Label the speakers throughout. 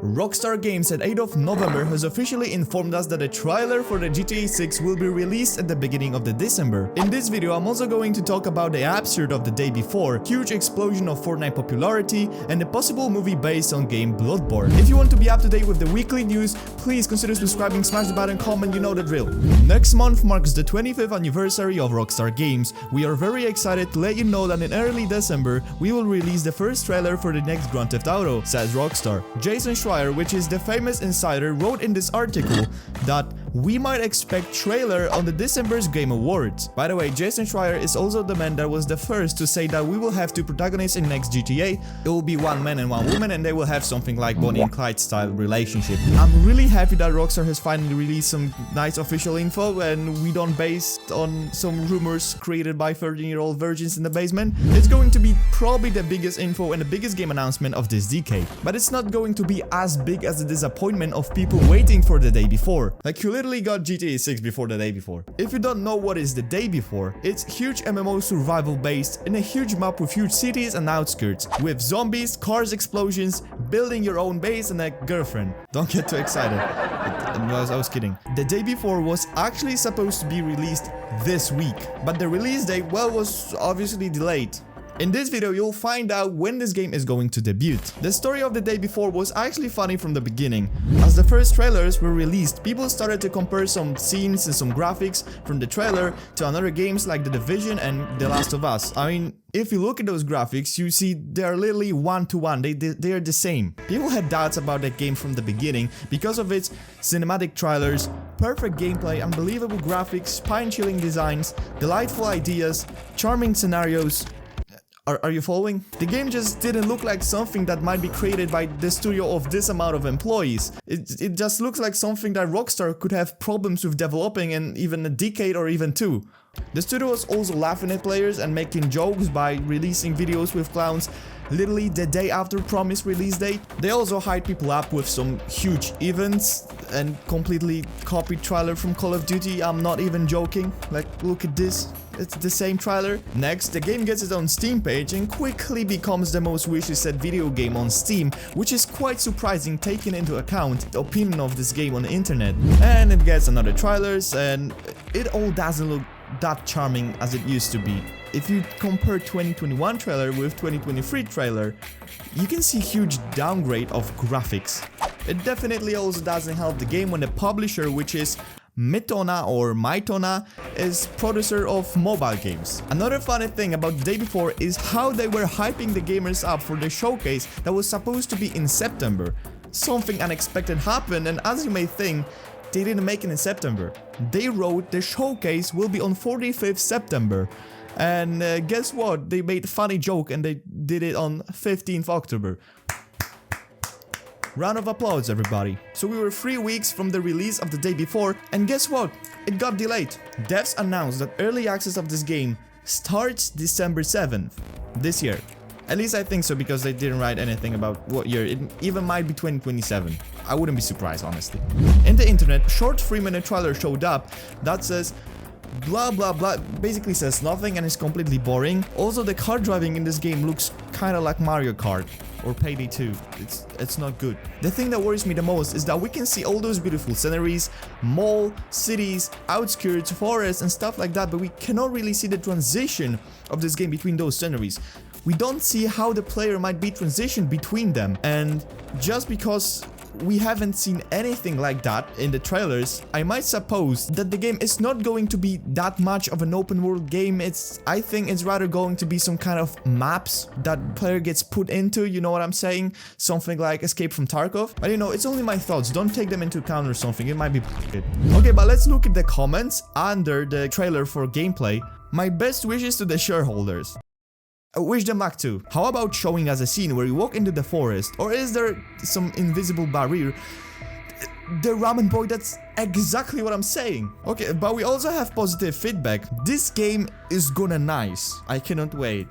Speaker 1: Rockstar Games at 8th of November has officially informed us that a trailer for the GTA 6 will be released at the beginning of December. In this video, I'm also going to talk about the absurd of the day before, huge explosion of Fortnite popularity, and a possible movie based on game Bloodborn. If you want to be up to date with the weekly news, please consider subscribing, smash the button, comment, you know the drill. Next month marks the 25th anniversary of Rockstar Games. We are very excited to let you know that in early December, we will release the first trailer for the next Grand Theft Auto, says Rockstar. Jason Schreier, which is the famous insider, wrote in this article that we might expect trailer on the December's Game Awards. By the way, Jason Schreier is also the man that was the first to say that we will have two protagonists in next GTA. It will be one man and one woman, and they will have something like Bonnie and Clyde style relationship. I'm really happy that Rockstar has finally released some nice official info and we don't based on some rumors created by 13-year-old virgins in the basement. It's going to be probably the biggest info and the biggest game announcement of this decade. But it's not going to be as big as the disappointment of people waiting for the day before. Like, you literally got GTA 6 before the day before. If you don't know what is the day before, it's huge MMO survival based in a huge map with huge cities and outskirts, with zombies, cars, explosions, building your own base, and a girlfriend. Don't get too excited. I was kidding. The day before was actually supposed to be released this week, but the release date, well, was obviously delayed. In this video, you'll find out when this game is going to debut. The story of the day before was actually funny from the beginning. As the first trailers were released, people started to compare some scenes and some graphics from the trailer to other games like The Division and The Last of Us. I mean, if you look at those graphics, you see they're literally one-to-one, they are the same. People had doubts about that game from the beginning because of its cinematic trailers, perfect gameplay, unbelievable graphics, spine-chilling designs, delightful ideas, charming scenarios. Are you following? The game just didn't look like something that might be created by the studio of this amount of employees. It just looks like something that Rockstar could have problems with developing in even a decade or even two. The studio was also laughing at players and making jokes by releasing videos with clowns literally the day after promised release date. They also hyped people up with some huge events and completely copied trailer from Call of Duty. I'm not even joking. Like, look at this. It's the same trailer. Next, the game gets its own Steam page and quickly becomes the most wished video game on Steam, which is quite surprising taking into account the opinion of this game on the internet. And it gets another trailers, and it all doesn't look that charming as it used to be. If you compare 2021 trailer with 2023 trailer, you can see huge downgrade of graphics. It definitely also doesn't help the game when the publisher, which is Mytona, is producer of mobile games. Another funny thing about the day before is how they were hyping the gamers up for the showcase that was supposed to be in September. Something unexpected happened, and as you may think, they didn't make it in September. They wrote the showcase will be on 45th September. And guess what? They made a funny joke and they did it on 15th October. Round of applause, everybody. So we were 3 weeks from the release of the day before, and guess what? It got delayed. Devs announced that early access of this game starts December 7th this year. At least I think so, because they didn't write anything about what year. It even might be 2027. I wouldn't be surprised, honestly. In the internet, short 3-minute trailer showed up that says blah blah blah, basically says nothing and is completely boring. Also, the car driving in this game looks kinda like Mario Kart or Payday 2. It's not good. The thing that worries me the most is that we can see all those beautiful sceneries, mall, cities, outskirts, forests and stuff like that, but we cannot really see the transition of this game between those sceneries. We don't see how the player might be transitioned between them, and just because we haven't seen anything like that in the trailers, I might suppose that the game is not going to be that much of an open world game. I think it's rather going to be some kind of maps that player gets put into, you know what I'm saying? Something like Escape from Tarkov. But you know, it's only my thoughts, don't take them into account or something, it might be good. Okay, but let's look at the comments under the trailer for gameplay. My best wishes to the shareholders. I wish them luck too. How about showing us a scene where you walk into the forest, or is there some invisible barrier? The ramen boy, that's exactly what I'm saying. Okay, but we also have positive feedback. This game is gonna nice. I cannot wait.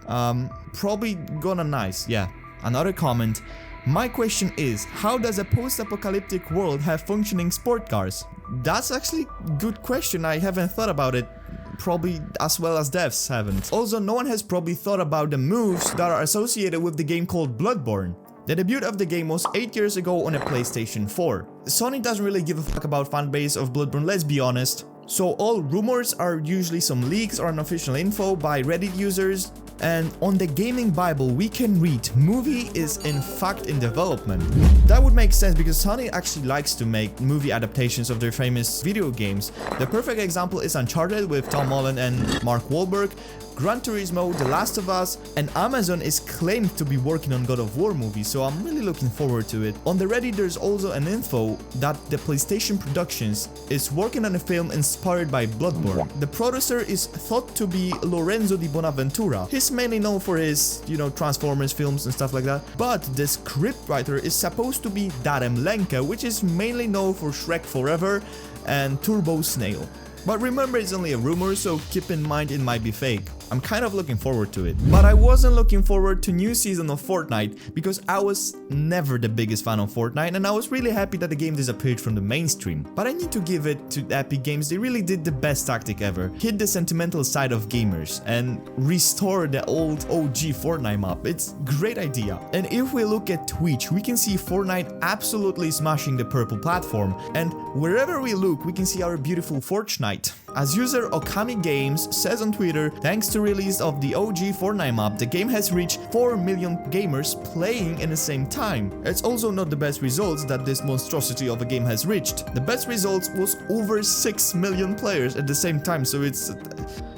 Speaker 1: Probably gonna nice, yeah. Another comment. My question is, how does a post-apocalyptic world have functioning sport cars? That's actually a good question. I haven't thought about it. Probably as well as devs haven't. Also, no one has probably thought about the moves that are associated with the game called Bloodborn. The debut of the game was 8 years ago on a PlayStation 4. Sony doesn't really give a fuck about fanbase of Bloodborne, let's be honest. So all rumors are usually some leaks or unofficial info by Reddit users, and on the gaming bible we can read movie is in fact in development. That would make sense because Sony actually likes to make movie adaptations of their famous video games. The perfect example is Uncharted with Tom Holland and Mark Wahlberg, Gran Turismo, The Last of Us, and Amazon is claimed to be working on God of War movie, so I'm really looking forward to it. On the Reddit there's also an info that the PlayStation Productions is working on a film inspired by Bloodborne. The producer is thought to be Lorenzo di Bonaventura. He's mainly known for his, Transformers films and stuff like that, but the scriptwriter is supposed to be Darem Lenka, which is mainly known for Shrek Forever and Turbo Snail. But remember, it's only a rumor, so keep in mind it might be fake. I'm kind of looking forward to it. But I wasn't looking forward to new season of Fortnite because I was never the biggest fan of Fortnite, and I was really happy that the game disappeared from the mainstream. But I need to give it to Epic Games, they really did the best tactic ever. Hit the sentimental side of gamers and restore the old OG Fortnite map. It's a great idea. And if we look at Twitch, we can see Fortnite absolutely smashing the purple platform, and wherever we look we can see our beautiful Fortnite. As user Okami Games says on Twitter, thanks to release of the OG Fortnite map, the game has reached 4 million gamers playing in the same time. It's also not the best results that this monstrosity of a game has reached. The best results was over 6 million players at the same time, so it's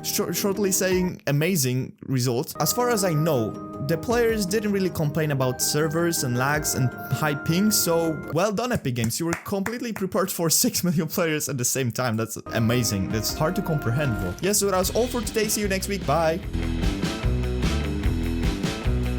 Speaker 1: shortly saying amazing results. As far as I know, the players didn't really complain about servers and lags and high ping, so well done Epic Games, you were completely prepared for 6 million players at the same time. That's amazing, that's hard to comprehend, bro. Yes, so that was all for today, see you next week, bye!